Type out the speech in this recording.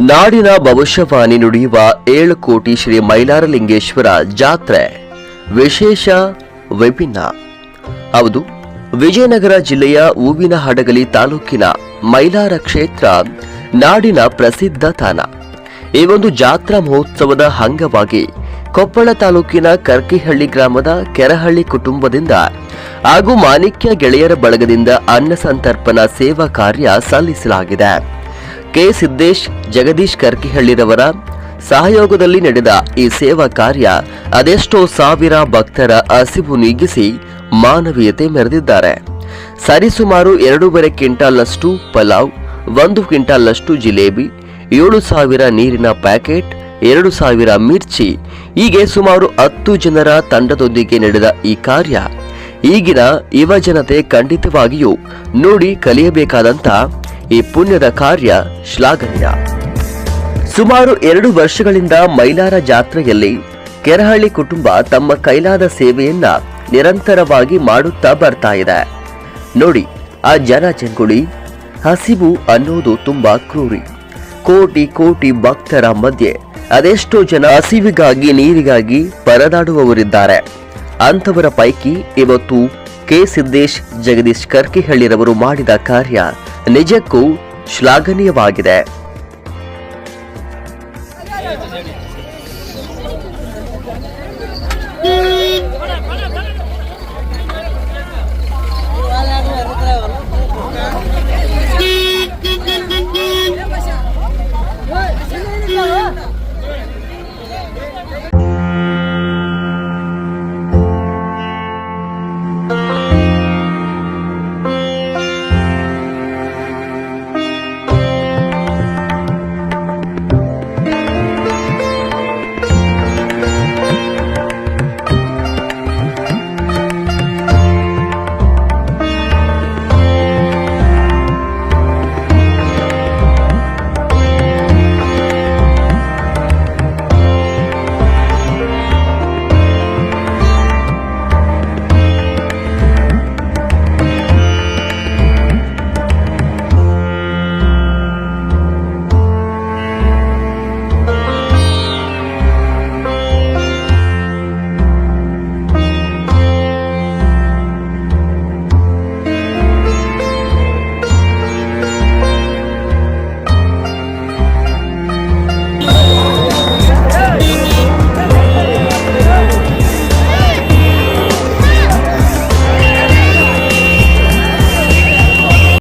ನಾಡಿನ ಭವಿಷ್ಯವಾಣಿ ನುಡಿಯುವ 7 ಕೋಟಿ ಶ್ರೀ ಮೈಲಾರಲಿಂಗೇಶ್ವರ ಜಾತ್ರೆ ವಿಶೇಷ ವಿಭಿನ್ನ. ಹೌದು, ವಿಜಯನಗರ ಜಿಲ್ಲೆಯ ಹೂವಿನಹಡಗಲಿ ತಾಲೂಕಿನ ಮೈಲಾರ ಕ್ಷೇತ್ರ ನಾಡಿನ ಪ್ರಸಿದ್ಧ ತಾಣ. ಈ ಒಂದು ಜಾತ್ರಾ ಮಹೋತ್ಸವದ ಅಂಗವಾಗಿ ಕೊಪ್ಪಳ ತಾಲೂಕಿನ ಕರ್ಕಿಹಳ್ಳಿ ಗ್ರಾಮದ ಕೆರಹಳ್ಳಿ ಕುಟುಂಬದಿಂದ ಹಾಗೂ ಮಾಣಿಕ್ಯ ಗೆಳೆಯರ ಬಳಗದಿಂದ ಅನ್ನ ಸಂತರ್ಪಣಾ ಸೇವಾ ಕಾರ್ಯ ಸಲ್ಲಿಸಲಾಗಿದೆ. ಕೆ ಸಿದ್ದೇಶ್ ಜಗದೀಶ್ ಕರ್ಕಿಹಳ್ಳಿರವರ ಸಹಯೋಗದಲ್ಲಿ ನಡೆದ ಈ ಸೇವಾ ಕಾರ್ಯ ಅದೆಷ್ಟೋ ಸಾವಿರ ಭಕ್ತರ ಹಸಿವು ನೀಗಿಸಿ ಮಾನವೀಯತೆ ಮೆರೆದಿದ್ದಾರೆ. ಸರಿಸುಮಾರು 2.5 ಕ್ವಿಂಟಾಲ್ನಷ್ಟು ಪಲಾವ್, 1 ಕ್ವಿಂಟಾಲ್ನಷ್ಟು ಜಿಲೇಬಿ, 7,000 ನೀರಿನ ಪ್ಯಾಕೆಟ್, 2,000 ಮಿರ್ಚಿ, ಹೀಗೆ ಸುಮಾರು 10 ಜನರ ತಂಡದೊಂದಿಗೆ ನಡೆದ ಈ ಕಾರ್ಯ ಈಗಿನ ಯುವ ಜನತೆ ಖಂಡಿತವಾಗಿಯೂ ನೋಡಿ ಕಲಿಯಬೇಕಾದಂತ ಈ ಪುಣ್ಯದ ಕಾರ್ಯ ಶ್ಲಾಘನೀಯ. ಸುಮಾರು 2 ವರ್ಷಗಳಿಂದ ಮೈಲಾರ ಜಾತ್ರೆಯಲ್ಲಿ ಕೆರಹಳ್ಳಿ ಕುಟುಂಬ ತಮ್ಮ ಕೈಲಾದ ಸೇವೆಯನ್ನ ನಿರಂತರವಾಗಿ ಮಾಡುತ್ತಾ ಬರ್ತಾ ಇದೆ. ನೋಡಿ, ಆ ಜನಜಂಗುಳಿ, ಹಸಿವು ಅನ್ನೋದು ತುಂಬಾ ಕ್ರೂರಿ. ಕೋಟಿ ಕೋಟಿ ಭಕ್ತರ ಮಧ್ಯೆ ಅದೆಷ್ಟೋ ಜನ ಹಸಿವಿಗಾಗಿ ನೀರಿಗಾಗಿ ಪರದಾಡುವವರಿದ್ದಾರೆ. ಅಂಥವರ ಪೈಕಿ ಇವತ್ತು ಕೆ ಸಿದ್ದೇಶ್ ಜಗದೀಶ್ ಕರ್ಕಿಹಳ್ಳಿರವರು ಮಾಡಿದ ಕಾರ್ಯ ನಿಜಕ್ಕೂ ಶ್ಲಾಘನೀಯವಾಗಿದೆ.